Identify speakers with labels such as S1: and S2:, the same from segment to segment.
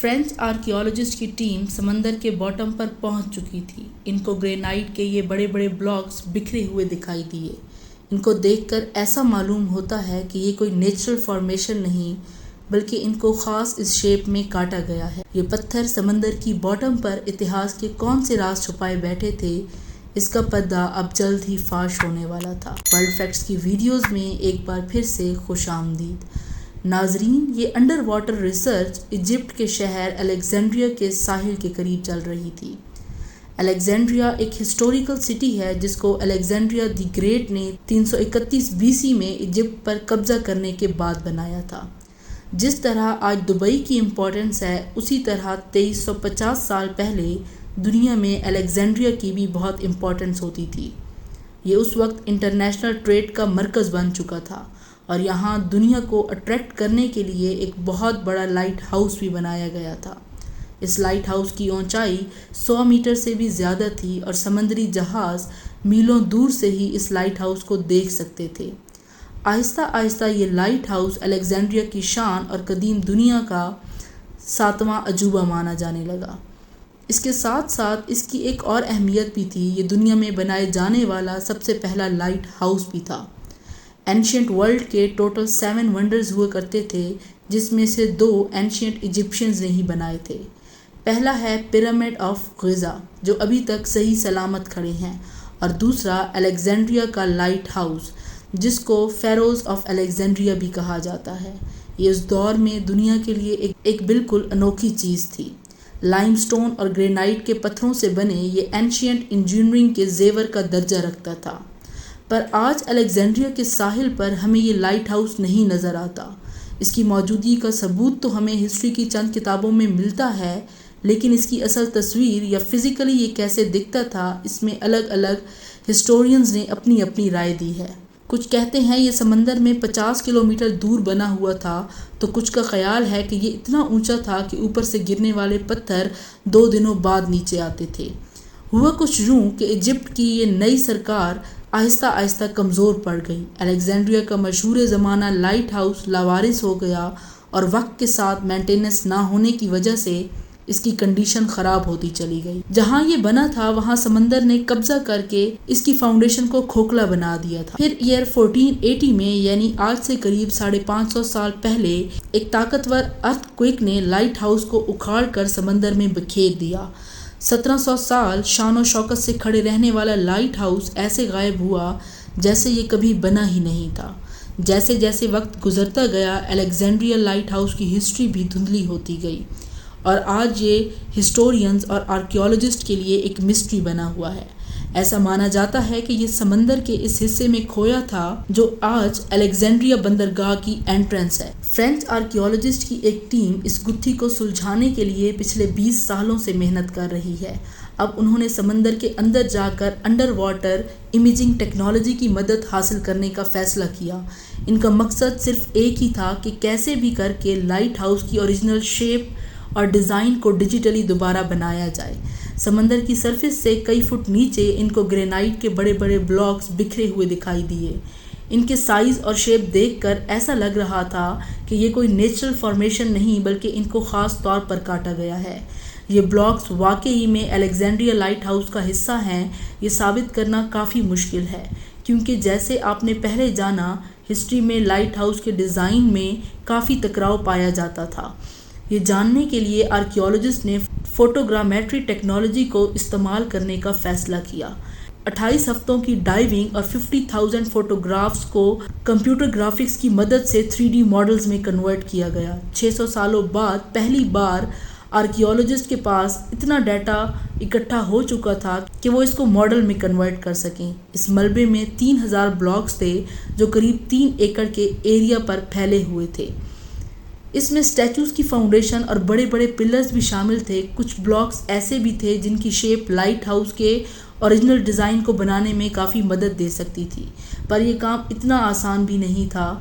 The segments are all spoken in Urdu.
S1: فرینچ آرکیالوجسٹ کی ٹیم سمندر کے باٹم پر پہنچ چکی تھی۔ ان کو گرینائٹ کے یہ بڑے بڑے بلاکس بکھرے ہوئے دکھائی دیے۔ ان کو دیکھ کر ایسا معلوم ہوتا ہے کہ یہ کوئی نیچرل فارمیشن نہیں بلکہ ان کو خاص اس شیپ میں کاٹا گیا ہے۔ یہ پتھر سمندر کی باٹم پر اتہاس کے کون سے راز چھپائے بیٹھے تھے، اس کا پردہ اب جلد ہی فاش ہونے والا تھا۔ ورلڈ فیکٹس کی ویڈیوز میں ایک بار پھر سے خوش آمدید۔ ناظرین، یہ انڈر واٹر ریسرچ ایجپٹ کے شہر الیگزینڈریا کے ساحل کے قریب چل رہی تھی۔ الیگزینڈریا ایک ہسٹوریکل سٹی ہے جس کو الیگزینڈریا دی گریٹ نے 331 BC میں ایجپٹ پر قبضہ کرنے کے بعد بنایا تھا۔ جس طرح آج دبئی کی امپورٹنس ہے، اسی طرح 2350 سال پہلے دنیا میں الیگزینڈریا کی بھی بہت امپورٹنس ہوتی تھی۔ یہ اس وقت انٹرنیشنل ٹریڈ کا مرکز بن چکا تھا اور یہاں دنیا کو اٹریکٹ کرنے کے لیے ایک بہت بڑا لائٹ ہاؤس بھی بنایا گیا تھا۔ اس لائٹ ہاؤس کی اونچائی 100 میٹر سے بھی زیادہ تھی اور سمندری جہاز میلوں دور سے ہی اس لائٹ ہاؤس کو دیکھ سکتے تھے۔ آہستہ آہستہ یہ لائٹ ہاؤس الیگزینڈریا کی شان اور قدیم دنیا کا 7واں عجوبہ مانا جانے لگا۔ اس کے ساتھ ساتھ اس کی ایک اور اہمیت بھی تھی، یہ دنیا میں بنائے جانے والا سب سے پہلا لائٹ ہاؤس بھی تھا۔ اینشینٹ ورلڈ کے ٹوٹل 7 ونڈرز ہوا کرتے تھے، جس میں سے 2 اینشینٹ ایجپشینز نے ہی بنائے تھے۔ پہلا ہے پیرامڈ آف غزہ جو ابھی تک صحیح سلامت کھڑے ہیں، اور دوسرا الیگزینڈریا کا لائٹ ہاؤس جس کو فیروز آف الیگزینڈریا بھی کہا جاتا ہے۔ یہ اس دور میں دنیا کے لیے ایک بالکل انوکھی چیز تھی۔ لائم سٹون اور گرینائٹ کے پتھروں سے بنے یہ اینشینٹ انجینئرنگ کے زیور کا درجہ رکھتا تھا، پر آج الیگزینڈریا کے ساحل پر ہمیں یہ لائٹ ہاؤس نہیں نظر آتا۔ اس کی موجودگی کا ثبوت تو ہمیں ہسٹری کی چند کتابوں میں ملتا ہے، لیکن اس کی اصل تصویر یا فزیکلی یہ کیسے دکھتا تھا، اس میں الگ الگ ہسٹورینز نے اپنی اپنی رائے دی ہے۔ کچھ کہتے ہیں یہ سمندر میں 50 کلومیٹر دور بنا ہوا تھا، تو کچھ کا خیال ہے کہ یہ اتنا اونچا تھا کہ اوپر سے گرنے والے پتھر 2 دنوں بعد نیچے آتے تھے۔ ہوا کچھ یوں کہ ایجپٹ کی یہ نئی سرکار آہستہ آہستہ کمزور پڑ گئی۔ الیگزینڈریا کا مشہور زمانہ لائٹ ہاؤس لاوارث ہو گیا اور وقت کے ساتھ مینٹیننس نہ ہونے کی وجہ سے اس کی کنڈیشن خراب ہوتی چلی گئی۔ جہاں یہ بنا تھا وہاں سمندر نے قبضہ کر کے اس کی فاؤنڈیشن کو کھوکھلا بنا دیا تھا۔ پھر ایئر 1480 میں، یعنی آج سے قریب 550 سال پہلے، ایک طاقتور ارتھ کوئک نے لائٹ ہاؤس کو اکھاڑ کر سمندر میں بکھیر دیا۔ 1700 سال شان و شوکت سے کھڑے رہنے والا لائٹ ہاؤس ایسے غائب ہوا جیسے یہ کبھی بنا ہی نہیں تھا۔ جیسے جیسے وقت گزرتا گیا، الیگزینڈریا لائٹ ہاؤس کی ہسٹری بھی دھندلی ہوتی گئی، اور آج یہ ہسٹورینز اور آرکیالوجسٹ کے لیے ایک مسٹری بنا ہوا ہے۔ ایسا مانا جاتا ہے کہ یہ سمندر کے اس حصے میں کھویا تھا جو آج الیگزینڈریا بندرگاہ کی انٹرنس ہے۔ فرینچ آرکیالوجسٹ کی ایک ٹیم اس گتھی کو سلجھانے کے لیے پچھلے 20 سالوں سے محنت کر رہی ہے۔ اب انہوں نے سمندر کے اندر جا کر انڈر واٹر امیجنگ ٹیکنالوجی کی مدد حاصل کرنے کا فیصلہ کیا۔ ان کا مقصد صرف ایک ہی تھا کہ کیسے بھی کر کے لائٹ ہاؤس کی اوریجنل شیپ اور ڈیزائن کو ڈیجیٹلی دوبارہ بنایا جائے۔ سمندر کی سرفس سے کئی فٹ نیچے ان کو گرینائٹ کے بڑے بڑے بلاکس بکھرے ہوئے دکھائی دیے۔ ان کے سائز اور شیپ دیکھ کر ایسا لگ رہا تھا کہ یہ کوئی نیچرل فارمیشن نہیں بلکہ ان کو خاص طور پر کاٹا گیا ہے۔ یہ بلاکس واقعی میں الیگزینڈریا لائٹ ہاؤس کا حصہ ہیں، یہ ثابت کرنا کافی مشکل ہے، کیونکہ جیسے آپ نے پہلے جانا، ہسٹری میں لائٹ ہاؤس کے ڈیزائن میں کافی ٹکراؤ پایا جاتا تھا۔ یہ جاننے کے لیے آرکیالوجسٹ نے فوٹوگرامٹری ٹیکنالوجی کو استعمال کرنے کا فیصلہ کیا۔ 28 ہفتوں کی ڈائیونگ اور 50,000 فوٹوگرافز کو کمپیوٹر گرافکس کی مدد سے 3D ماڈلز میں کنورٹ کیا گیا۔ 600 سالوں بعد پہلی بار آرکیالوجسٹ کے پاس اتنا ڈیٹا اکٹھا ہو چکا تھا کہ وہ اس کو ماڈل میں کنورٹ کر سکیں۔ اس ملبے میں 3000 بلاکس تھے جو قریب 3 ایکڑ کے ایریا پر پھیلے ہوئے تھے۔ اس میں سٹیچوز کی فاؤنڈیشن اور بڑے بڑے پلرز بھی شامل تھے۔ کچھ بلاکس ایسے بھی تھے جن کی شیپ لائٹ ہاؤس کے اوریجنل ڈیزائن کو بنانے میں کافی مدد دے سکتی تھی، پر یہ کام اتنا آسان بھی نہیں تھا۔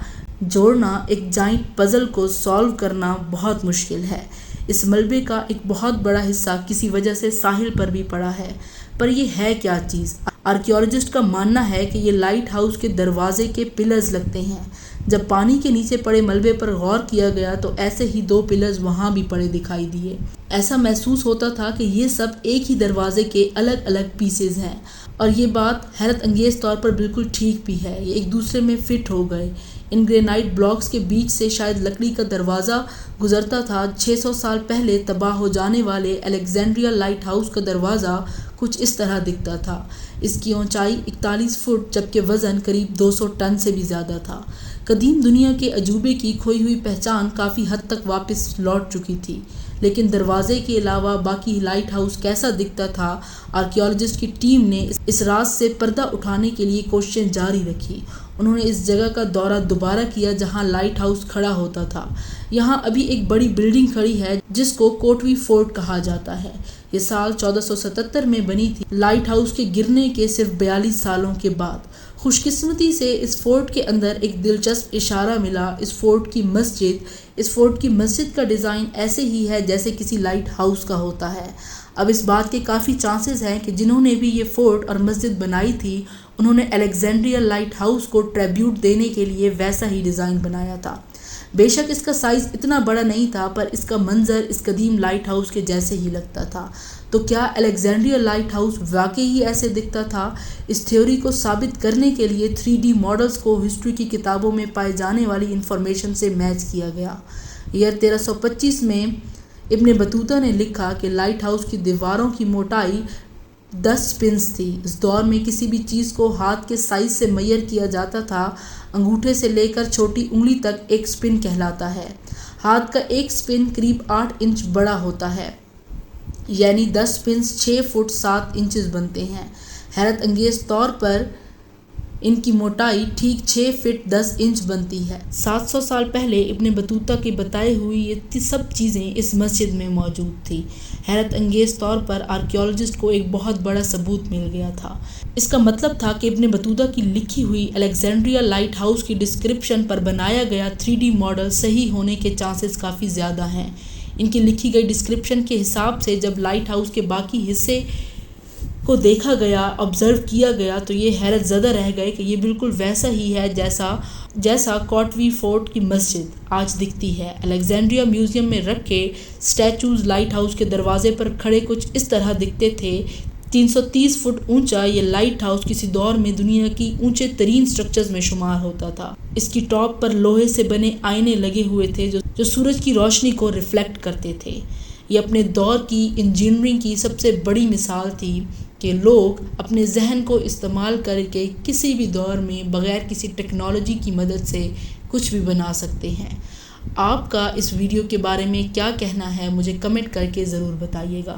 S1: جوڑنا ایک جائنٹ پزل کو سالو کرنا بہت مشکل ہے۔ اس ملبے کا ایک بہت بڑا حصہ کسی وجہ سے ساحل پر بھی پڑا ہے، پر یہ ہے کیا چیز؟ آرکیالوجسٹ کا ماننا ہے کہ یہ لائٹ ہاؤس کے دروازے کے پلرز لگتے ہیں۔ جب پانی کے نیچے پڑے ملبے پر غور کیا گیا تو ایسے ہی 2 پلرز وہاں بھی پڑے دکھائی دیے۔ ایسا محسوس ہوتا تھا کہ یہ سب ایک ہی دروازے کے الگ الگ پیسز ہیں، اور یہ بات حیرت انگیز طور پر بالکل ٹھیک بھی ہے، یہ ایک دوسرے میں فٹ ہو گئے۔ ان گرینائٹ بلاکس کے بیچ سے شاید لکڑی کا دروازہ گزرتا تھا۔ 600 سال پہلے تباہ ہو جانے والے الیگزینڈریا لائٹ ہاؤس کا دروازہ کچھ اس طرح دکھتا تھا۔ اس کی اونچائی 41 فٹ جبکہ وزن قریب 200 ٹن سے بھی زیادہ تھا۔ قدیم دنیا کے عجوبے کی کھوئی ہوئی پہچان کافی حد تک واپس لوٹ چکی تھی، لیکن دروازے کے علاوہ باقی لائٹ ہاؤس کیسا دکھتا تھا؟ آرکیالوجسٹ کی ٹیم نے اس راز سے پردہ اٹھانے کے لیے کوششیں جاری رکھی۔ انہوں نے اس جگہ کا دورہ دوبارہ کیا جہاں لائٹ ہاؤس کھڑا ہوتا تھا۔ یہاں ابھی ایک بڑی بلڈنگ کھڑی ہے جس کو کوٹوی فورٹ کہا جاتا ہے۔ یہ سال 1477 میں بنی تھی، لائٹ ہاؤس کے گرنے کے صرف 42 سالوں کے بعد۔ خوش قسمتی سے اس فورٹ کے اندر ایک دلچسپ اشارہ ملا۔ اس فورٹ کی مسجد کا ڈیزائن ایسے ہی ہے جیسے کسی لائٹ ہاؤس کا ہوتا ہے۔ اب اس بات کے کافی چانسز ہیں کہ جنہوں نے بھی یہ فورٹ اور مسجد بنائی تھی انہوں نے الیگزینڈریا لائٹ ہاؤس کو ٹریبیوٹ دینے کے لیے ویسا ہی ڈیزائن بنایا تھا۔ بے شک اس کا سائز اتنا بڑا نہیں تھا، پر اس کا منظر اس قدیم لائٹ ہاؤس کے جیسے ہی لگتا تھا۔ تو کیا الیگزینڈریا لائٹ ہاؤس واقعی ہی ایسے دکھتا تھا؟ اس تھیوری کو ثابت کرنے کے لیے 3D ماڈلز کو ہسٹری کی کتابوں میں پائے جانے والی انفارمیشن سے میچ کیا گیا۔ ایئر 1325 میں ابن بطوطہ نے لکھا کہ لائٹ ہاؤس کی دیواروں کی موٹائی 10 سپنز تھی۔ اس دور میں کسی بھی چیز کو ہاتھ کے سائز سے میئر کیا جاتا تھا۔ انگوٹھے سے لے کر چھوٹی انگلی تک ایک سپن کہلاتا ہے۔ ہاتھ کا ایک سپن قریب 8 انچ بڑا ہوتا ہے، یعنی 10 سپنز 6 فٹ 7 انچز بنتے ہیں۔ حیرت انگیز طور پر ان کی موٹائی ٹھیک 6 فٹ 10 انچ بنتی ہے۔ 700 سال پہلے ابن بطوطہ کی بتائی ہوئی یہ سب چیزیں اس مسجد میں موجود تھی۔ حیرت انگیز طور پر آرکیالوجسٹ کو ایک بہت بڑا ثبوت مل گیا تھا۔ اس کا مطلب تھا کہ ابن بطوطہ کی لکھی ہوئی الیگزینڈریا لائٹ ہاؤس کی ڈسکرپشن پر بنایا گیا 3D ماڈل صحیح ہونے کے چانسز کافی زیادہ ہیں۔ ان کی لکھی گئی ڈسکرپشن کے حساب سے جب لائٹ ہاؤس کے باقی حصے کو دیکھا گیا، آبزرو کیا گیا، تو یہ حیرت زدہ رہ گئے کہ یہ بالکل ویسا ہی ہے جیسا کوٹوی فورٹ کی مسجد آج دکھتی ہے۔ الیگزینڈریا میوزیم میں رکھے سٹیچوز لائٹ ہاؤس کے دروازے پر کھڑے کچھ اس طرح دکھتے تھے۔ 330 فٹ اونچا یہ لائٹ ہاؤس کسی دور میں دنیا کی اونچے ترین سٹرکچرز میں شمار ہوتا تھا۔ اس کی ٹاپ پر لوہے سے بنے آئینے لگے ہوئے تھے جو سورج کی روشنی کو ریفلیکٹ کرتے تھے۔ یہ اپنے دور کی انجینئرنگ کی سب سے بڑی مثال تھی کہ لوگ اپنے ذہن کو استعمال کر کے کسی بھی دور میں بغیر کسی ٹیکنالوجی کی مدد سے کچھ بھی بنا سکتے ہیں۔ آپ کا اس ویڈیو کے بارے میں کیا کہنا ہے مجھے کمنٹ کر کے ضرور بتائیے گا۔